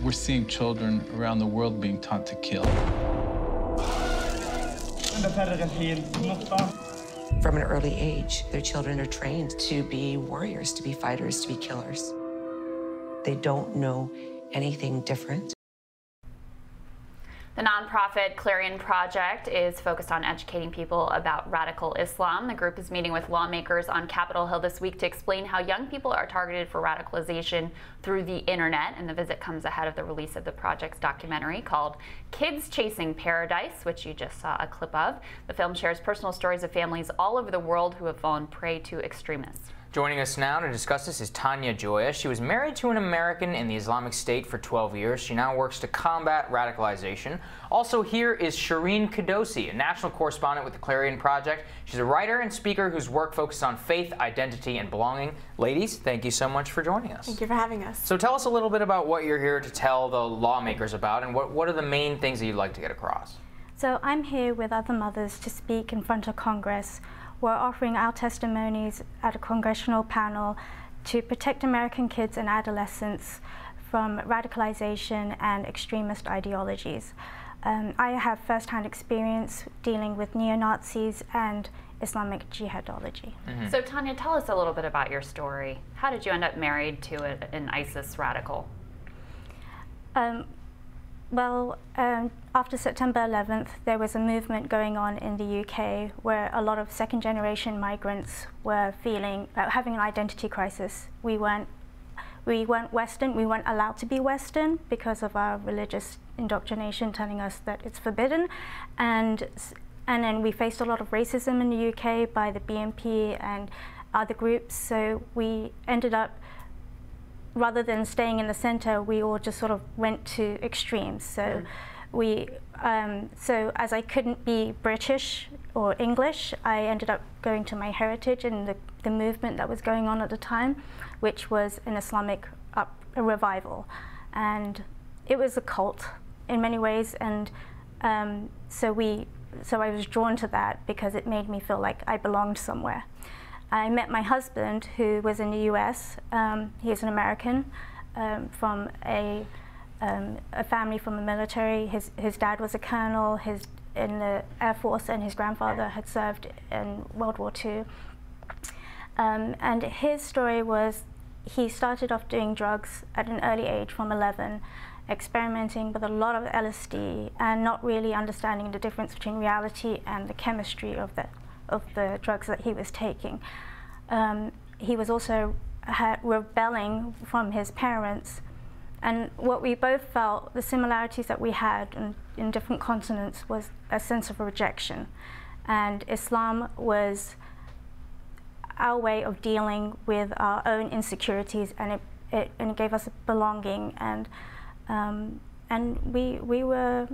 We're seeing children around the world being taught to kill. From an early age, their children are trained to be warriors, to be fighters, to be killers. They don't know anything different. The nonprofit Clarion Project is focused on educating people about radical Islam. The group is meeting with lawmakers on Capitol Hill this week to explain how young people are targeted for radicalization through the internet. And the visit comes ahead of the release of the project's documentary called Kids Chasing Paradise, which you just saw a clip of. The film shares personal stories of families all over the world who have fallen prey to extremists. Joining us now to discuss this is Tania Joya. She was married to an American in the Islamic State for 12 years. She now works to combat radicalization. Also here is Shireen Kudosi, a national correspondent with the Clarion Project. She's a writer and speaker whose work focuses on faith, identity, and belonging. Ladies, thank you so much for joining us. Thank you for having us. So tell us a little bit about what you're here to tell the lawmakers about, and what are the main things that you'd like to get across? So I'm here with other mothers to speak in front of Congress. We're offering our testimonies at a congressional panel to protect American kids and adolescents from radicalization and extremist ideologies. I have first-hand experience dealing with neo-Nazis and Islamic jihadology. Mm-hmm. So Tania, tell us a little bit about your story. How did you end up married to an ISIS radical? After September 11th, there was a movement going on in the UK where a lot of second-generation migrants were having an identity crisis. We weren't Western. We weren't allowed to be Western because of our religious indoctrination telling us that it's forbidden, and then we faced a lot of racism in the UK by the BNP and other groups. So we ended up, rather than staying in the center, we all just sort of went to extremes. So so as I couldn't be British or English, I ended up going to my heritage and the movement that was going on at the time, which was an Islamic revival. And it was a cult in many ways, and so I was drawn to that because it made me feel like I belonged somewhere. I met my husband, who was in the US. He's an American from a family from the military. His dad was a colonel in the Air Force, and his grandfather had served in World War II. And his story was, he started off doing drugs at an early age from 11, experimenting with a lot of LSD and not really understanding the difference between reality and the chemistry of the drugs that he was taking. He was also rebelling from his parents, and what we both felt, the similarities that we had in different continents, was a sense of rejection. And Islam was our way of dealing with our own insecurities, and it gave us a belonging, and we were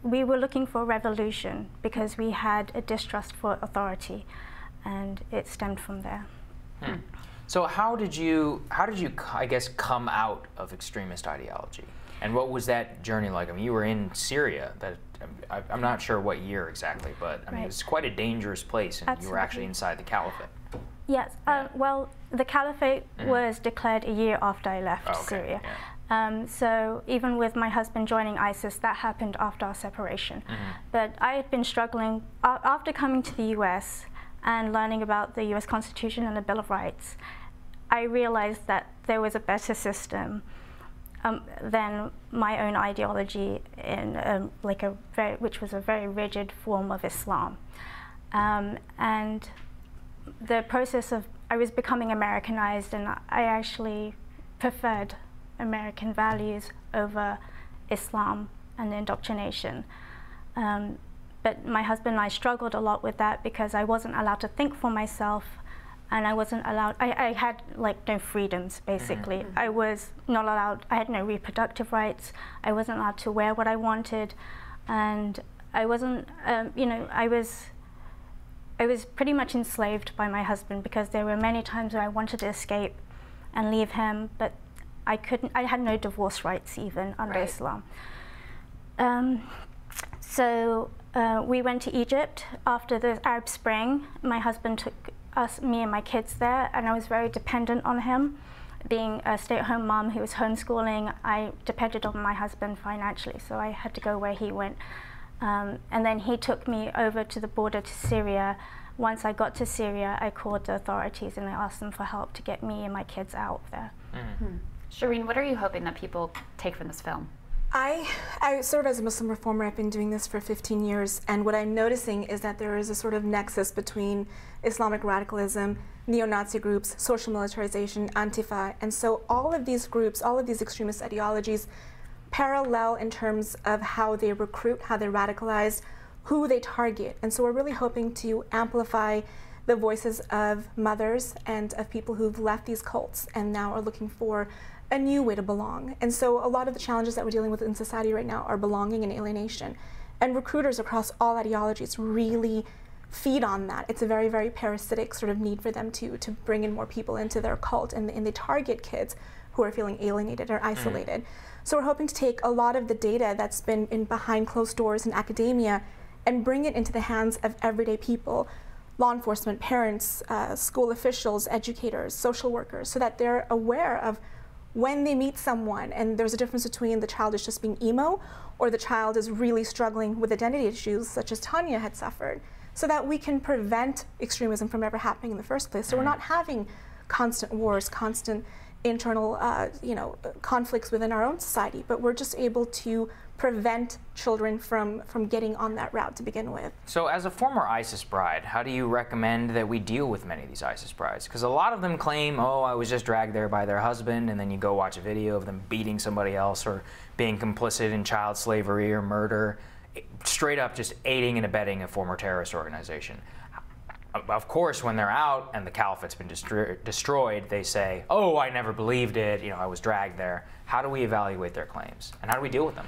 looking for a revolution because we had a distrust for authority, and it stemmed from there. So how did you, I guess, come out of extremist ideology? And what was that journey like? I mean, you were in Syria. I'm not sure what year exactly, but I mean, it's quite a dangerous place, and you were actually inside the caliphate. Yes. Well, the caliphate was declared a year after I left Syria. Yeah. So even with my husband joining ISIS, that happened after our separation. But I had been struggling after coming to the US and learning about the US Constitution and the Bill of Rights. I realized that there was a better system than my own ideology in which was a very rigid form of Islam. And the process of, I was becoming Americanized, and I actually preferred American values over Islam and the indoctrination. But my husband and I struggled a lot with that because I wasn't allowed to think for myself, and I wasn't allowed, I had no freedoms, basically. I was not allowed, I had no reproductive rights, I wasn't allowed to wear what I wanted, and I wasn't, I was pretty much enslaved by my husband, because there were many times where I wanted to escape and leave him, but I couldn't. I had no divorce rights even under Islam. So we went to Egypt after the Arab Spring. My husband took me and my kids there, and I was very dependent on him. being a stay-at-home mom who was homeschooling, I depended on my husband financially, so I had to go where he went. And then he took me over to the border to Syria. Once I got to Syria, I called the authorities and I asked them for help to get me and my kids out there. Shireen, what are you hoping that people take from this film? I serve as a Muslim reformer. I've been doing this for 15 years, and what I'm noticing is that there is a sort of nexus between Islamic radicalism, neo-Nazi groups, social militarization, Antifa, and so all of these groups, all of these extremist ideologies parallel in terms of how they recruit, how they radicalize, who they target. And so we're really hoping to amplify the voices of mothers and of people who've left these cults and now are looking for a new way to belong. And so a lot of the challenges that we're dealing with in society right now are belonging and alienation. And recruiters across all ideologies really feed on that. It's a very, very parasitic sort of need for them to bring in more people into their cult, and they target kids who are feeling alienated or isolated. So we're hoping to take a lot of the data that's been behind closed doors in academia and bring it into the hands of everyday people, law enforcement, parents, school officials, educators, social workers, so that they're aware of when they meet someone and there's a difference between the child is just being emo or the child is really struggling with identity issues such as Tania had suffered, so that we can prevent extremism from ever happening in the first place. So we're not having constant wars, constant internal conflicts within our own society, but we're just able to prevent children from getting on that route to begin with. So as a former ISIS bride, how do you recommend that we deal with many of these ISIS brides? Because a lot of them claim, oh, I was just dragged there by their husband, and then you go watch a video of them beating somebody else or being complicit in child slavery or murder, straight up just aiding and abetting a former terrorist organization. Of course, when they're out and the caliphate's been destroyed, they say, oh, I never believed it, I was dragged there. How do we evaluate their claims? And how do we deal with them?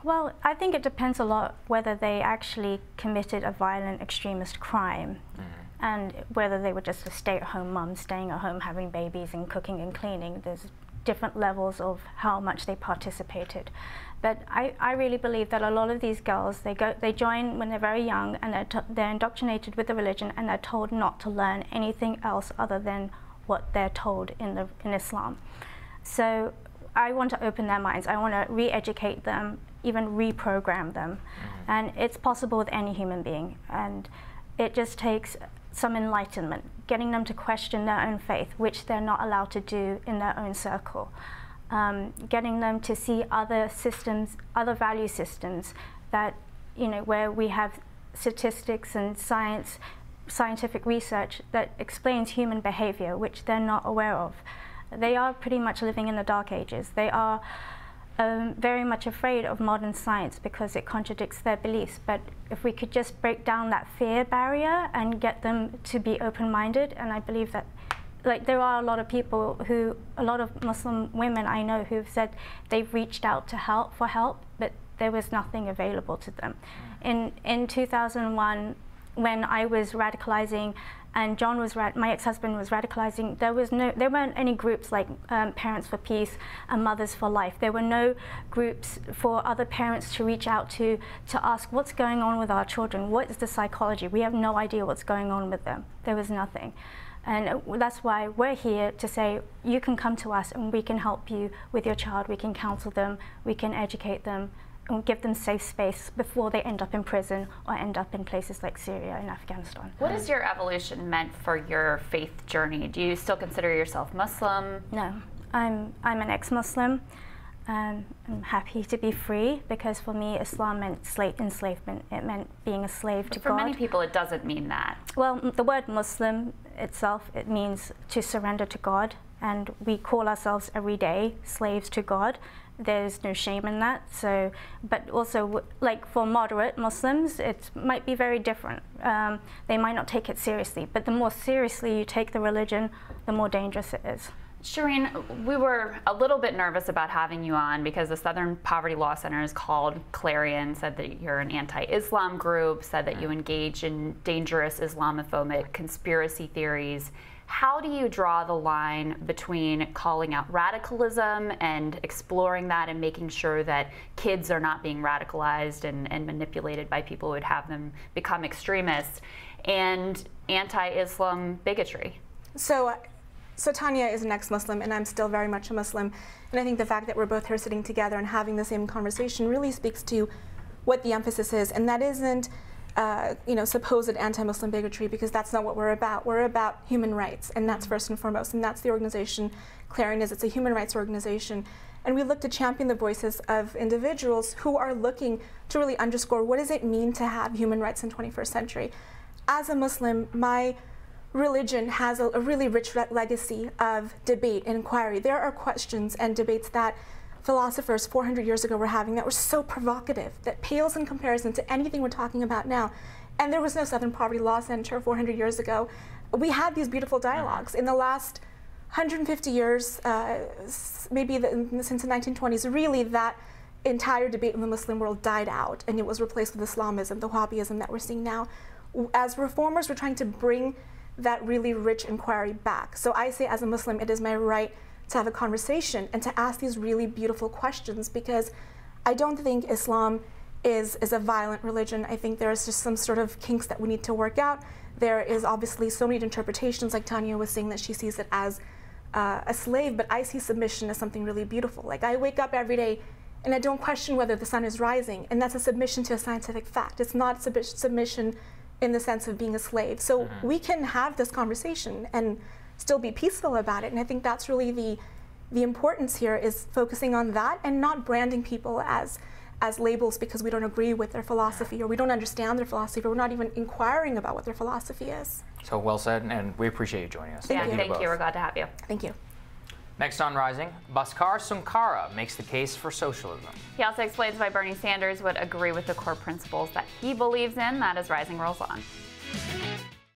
Well, I think it depends a lot whether they actually committed a violent extremist crime and whether they were just a stay-at-home mum, staying at home, having babies and cooking and cleaning. There's different levels of how much they participated. But I really believe that a lot of these girls, they join when they're very young, and they're indoctrinated with the religion, and they're told not to learn anything else other than what they're told in Islam. So I want to open their minds. I want to re-educate them, even reprogram them. And it's possible with any human being. And it just takes some enlightenment, getting them to question their own faith, which they're not allowed to do in their own circle. Getting them to see other systems, other value systems that, where we have statistics and scientific research that explains human behavior, which they're not aware of. They are pretty much living in the dark ages. They are very much afraid of modern science because it contradicts their beliefs. But if we could just break down that fear barrier and get them to be open-minded, and I believe that there are a lot of people a lot of Muslim women I know who've said they've reached out for help, but there was nothing available to them. In 2001, when I was radicalizing and John was my ex-husband was radicalizing, there weren't any groups like Parents for Peace and Mothers for Life. There were no groups for other parents to reach out to ask what's going on with our children, what is the psychology. We have no idea what's going on with them. There was nothing. And that's why we're here to say, you can come to us and we can help you with your child. We can counsel them, we can educate them, and give them safe space before they end up in prison or end up in places like Syria and Afghanistan. What has your evolution meant for your faith journey? Do you still consider yourself Muslim? No, I'm an ex-Muslim. I'm happy to be free, because for me Islam meant enslavement. It meant being a slave to God. For many people it doesn't mean that. Well, the word Muslim itself, it means to surrender to God, and we call ourselves every day slaves to God. There's no shame in that. So, but also, like for moderate Muslims, it might be very different. They might not take it seriously, but the more seriously you take the religion, the more dangerous it is. Shireen, we were a little bit nervous about having you on because the Southern Poverty Law Center is called Clarion, said that you're an anti-Islam group, said that you engage in dangerous Islamophobic conspiracy theories. How do you draw the line between calling out radicalism and exploring that and making sure that kids are not being radicalized and manipulated by people who would have them become extremists, and anti-Islam bigotry? So So Tania is an ex-Muslim, and I'm still very much a Muslim. And I think the fact that we're both here sitting together and having the same conversation really speaks to what the emphasis is. And that isn't supposed anti-Muslim bigotry, because that's not what we're about. We're about human rights, and that's first and foremost. And that's the organization Clarion is. It's a human rights organization. And we look to champion the voices of individuals who are looking to really underscore what does it mean to have human rights in the 21st century. As a Muslim, my religion has a really rich legacy of debate and inquiry. There are questions and debates that philosophers 400 years ago were having that were so provocative, that pales in comparison to anything we're talking about now. And there was no Southern Poverty Law Center 400 years ago. We had these beautiful dialogues. In the last 150 years, maybe since the 1920s, really that entire debate in the Muslim world died out, and it was replaced with Islamism, the Wahhabism that we're seeing now. As reformers, we're trying to bring that really rich inquiry back. So I say, as a Muslim, it is my right to have a conversation and to ask these really beautiful questions, because I don't think Islam is a violent religion. I think there is just some sort of kinks that we need to work out. There is obviously so many interpretations, like Tania was saying, that she sees it as a slave, but I see submission as something really beautiful. Like, I wake up every day and I don't question whether the sun is rising, and that's a submission to a scientific fact. It's not submission in the sense of being a slave. So we can have this conversation and still be peaceful about it. And I think that's really the importance here, is focusing on that and not branding people as labels because we don't agree with their philosophy or we don't understand their philosophy or we're not even inquiring about what their philosophy is. So well said, and we appreciate you joining us. Thank you. We're glad to have you. Thank you. Next on Rising, Bhaskar Sunkara makes the case for socialism. He also explains why Bernie Sanders would agree with the core principles that he believes in. That is Rising rolls on.